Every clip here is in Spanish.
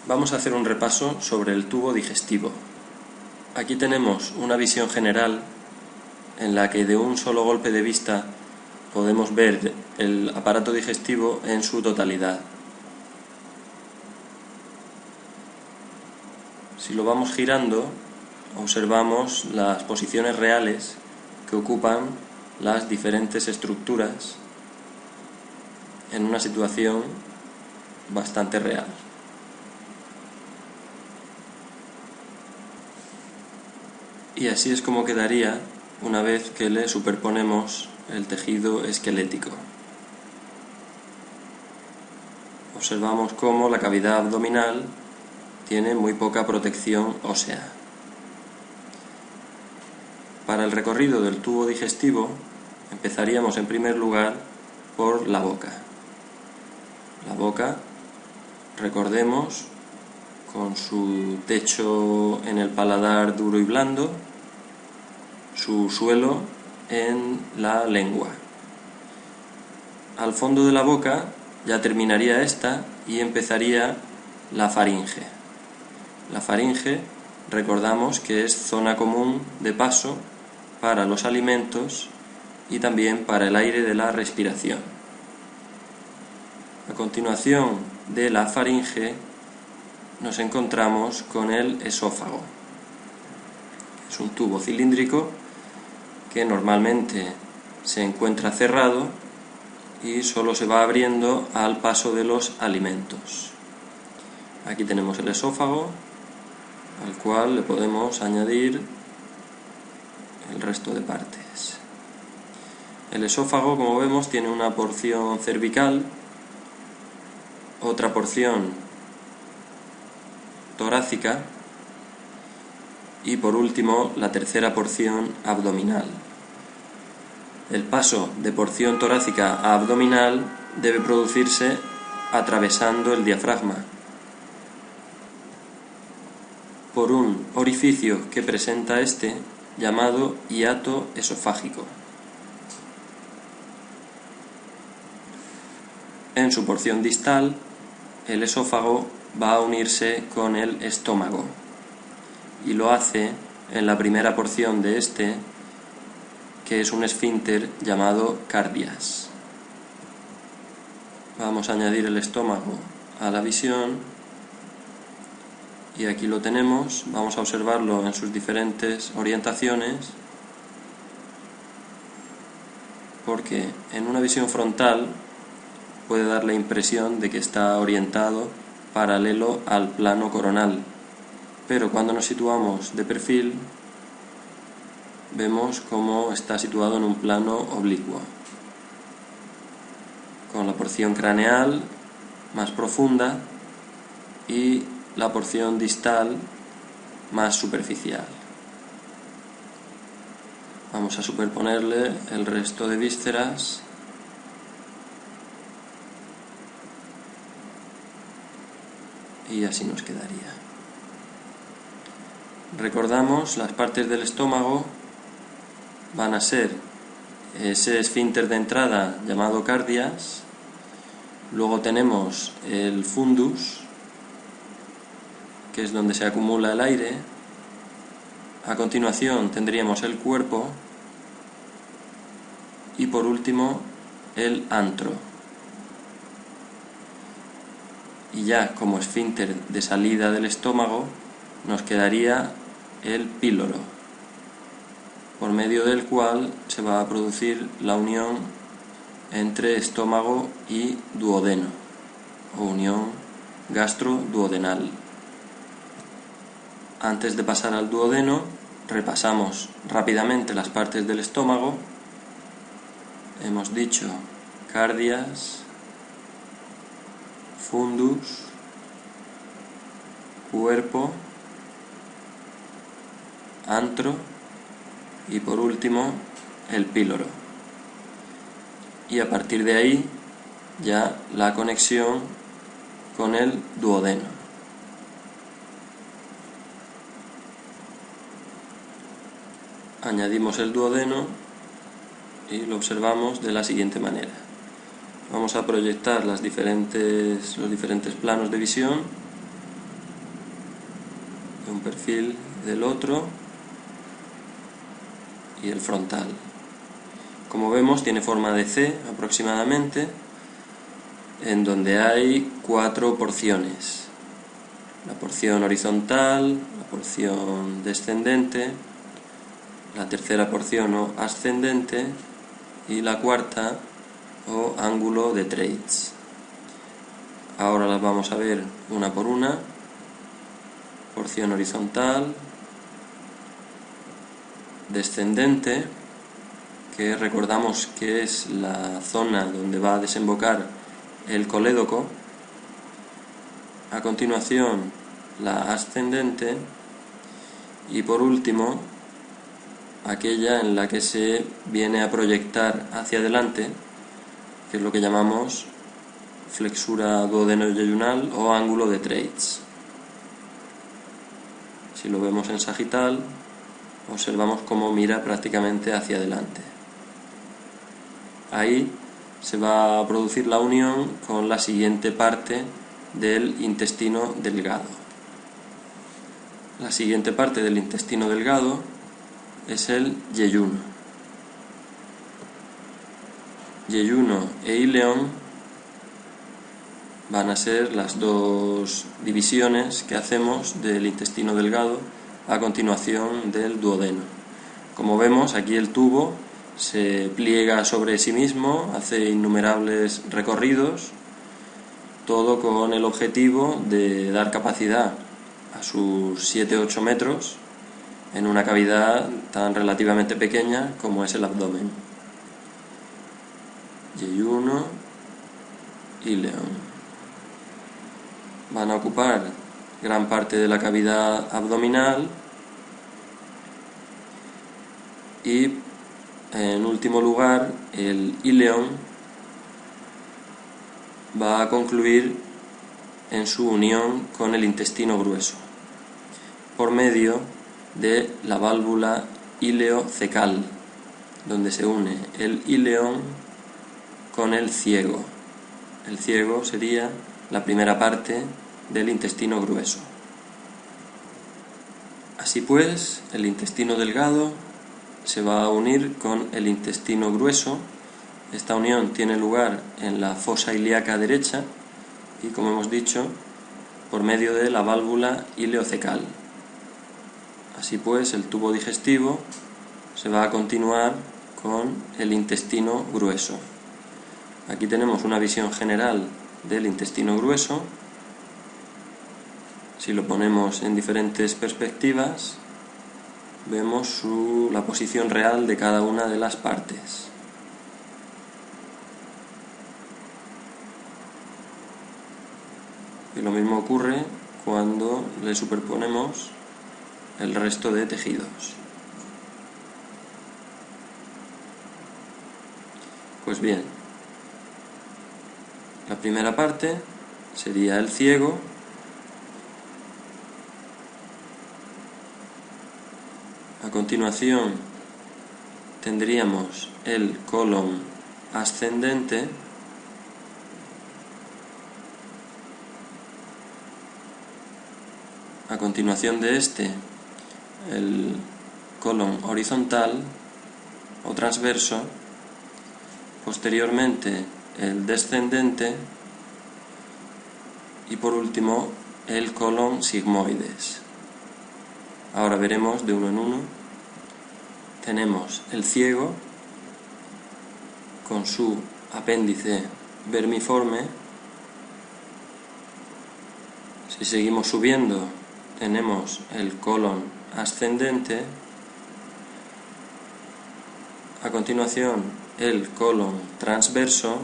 Vamos a hacer un repaso sobre el tubo digestivo. Aquí tenemos una visión general en la que de un solo golpe de vista podemos ver el aparato digestivo en su totalidad. Si lo vamos girando, observamos las posiciones reales que ocupan las diferentes estructuras en una situación bastante real. Y así es como quedaría una vez que le superponemos el tejido esquelético. Observamos cómo la cavidad abdominal tiene muy poca protección ósea. Para el recorrido del tubo digestivo empezaríamos en primer lugar por la boca. La boca, recordemos, con su techo en el paladar duro y blando, su suelo en la lengua. Al fondo de la boca ya terminaría esta y empezaría la faringe. La faringe, recordamos que es zona común de paso para los alimentos y también para el aire de la respiración. A continuación de la faringe nos encontramos con el esófago. Es un tubo cilíndrico que normalmente se encuentra cerrado y solo se va abriendo al paso de los alimentos. Aquí tenemos el esófago, al cual le podemos añadir el resto de partes. El esófago, como vemos, tiene una porción cervical, otra porción torácica y por último la tercera porción abdominal. El paso de porción torácica a abdominal debe producirse atravesando el diafragma por un orificio que presenta este llamado hiato esofágico. En su porción distal, el esófago va a unirse con el estómago y lo hace en la primera porción de este, que es un esfínter llamado cardias. Vamos a añadir el estómago a la visión y aquí lo tenemos. Vamos a observarlo en sus diferentes orientaciones, porque en una visión frontal puede dar la impresión de que está orientado paralelo al plano coronal, pero cuando nos situamos de perfil vemos cómo está situado en un plano oblicuo, con la porción craneal más profunda y la porción distal más superficial. Vamos a superponerle el resto de vísceras y así nos quedaría. Recordamos, las partes del estómago van a ser ese esfínter de entrada llamado cardias, luego tenemos el fundus, que es donde se acumula el aire. A continuación tendríamos el cuerpo y por último el antro. Y ya como esfínter de salida del estómago nos quedaría el píloro, por medio del cual se va a producir la unión entre estómago y duodeno, o unión gastroduodenal. Antes de pasar al duodeno, repasamos rápidamente las partes del estómago. Hemos dicho cardias, fundus, cuerpo, antro y por último el píloro. Y a partir de ahí ya la conexión con el duodeno. Añadimos el duodeno y lo observamos de la siguiente manera. Vamos a proyectar los diferentes planos de visión de un perfil del otro y el frontal. Como vemos, tiene forma de C aproximadamente, en donde hay 4 porciones: la porción horizontal, la porción descendente, la tercera porción o ascendente y la cuarta o ángulo de Threads. Ahora las vamos a ver una por una. Porción horizontal, descendente, que recordamos que es la zona donde va a desembocar el colédoco. A continuación, la ascendente y por último aquella en la que se viene a proyectar hacia adelante, que es lo que llamamos flexura duodeno-yeyunal o ángulo de Threads. Si lo vemos en sagital, observamos cómo mira prácticamente hacia adelante. Ahí se va a producir la unión con la siguiente parte del intestino delgado. La siguiente parte del intestino delgado es el yeyuno. Yeyuno e íleon van a ser las dos divisiones que hacemos del intestino delgado a continuación del duodeno. Como vemos, aquí el tubo se pliega sobre sí mismo, hace innumerables recorridos, todo con el objetivo de dar capacidad a sus 7-8 metros en una cavidad tan relativamente pequeña como es el abdomen. Yeyuno, íleon. Van a ocupar gran parte de la cavidad abdominal y, en último lugar, el íleon va a concluir en su unión con el intestino grueso por medio de la válvula ileocecal, donde se une el íleon con el ciego. El ciego sería la primera parte del intestino grueso. Así pues, el intestino delgado se va a unir con el intestino grueso. Esta unión tiene lugar en la fosa ilíaca derecha y, como hemos dicho, por medio de la válvula ileocecal. Así pues, el tubo digestivo se va a continuar con el intestino grueso. Aquí tenemos una visión general del intestino grueso. Si lo ponemos en diferentes perspectivas, vemos la posición real de cada una de las partes. Y lo mismo ocurre cuando le superponemos el resto de tejidos. Pues bien, la primera parte sería el ciego. A continuación tendríamos el colon ascendente. A continuación de este, el colon horizontal o transverso. Posteriormente, el descendente y por último el colon sigmoides. Ahora veremos de uno en uno. Tenemos el ciego con su apéndice vermiforme. Si seguimos subiendo, tenemos el colon ascendente. A continuación, el colon transverso.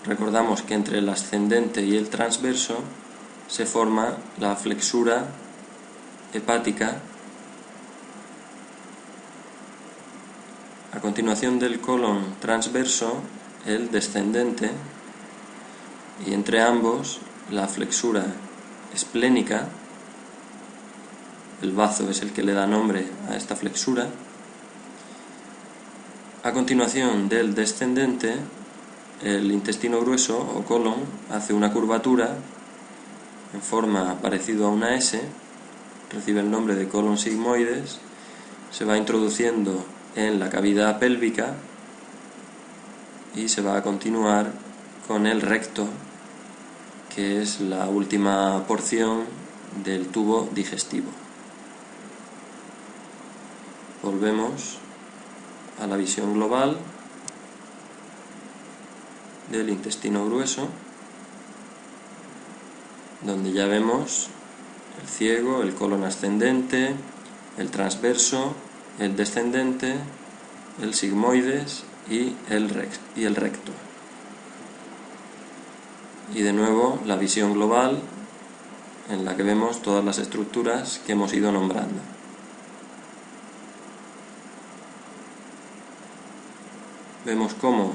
Recordamos que entre el ascendente y el transverso se forma la flexura hepática. A continuación del colon transverso, el descendente, y entre ambos la flexura esplénica. El bazo es el que le da nombre a esta flexura. A continuación del descendente, el intestino grueso o colon hace una curvatura en forma parecida a una S recibe el nombre de colon sigmoides, se va introduciendo en la cavidad pélvica y se va a continuar con el recto, que es la última porción del tubo digestivo. Volvemos a la visión global del intestino grueso, donde ya vemos el ciego, el colon ascendente, el transverso, el descendente, el sigmoides y el recto. Y de nuevo la visión global, en la que vemos todas las estructuras que hemos ido nombrando. Vemos cómo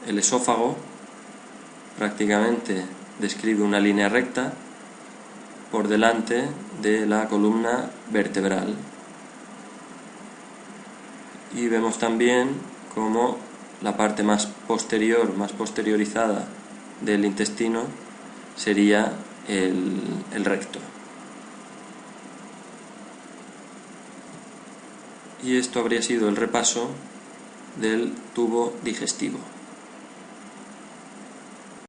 el esófago prácticamente describe una línea recta por delante de la columna vertebral. Y vemos también cómo la parte más posterior, más posteriorizada del intestino sería el recto. Y esto habría sido el repaso del tubo digestivo.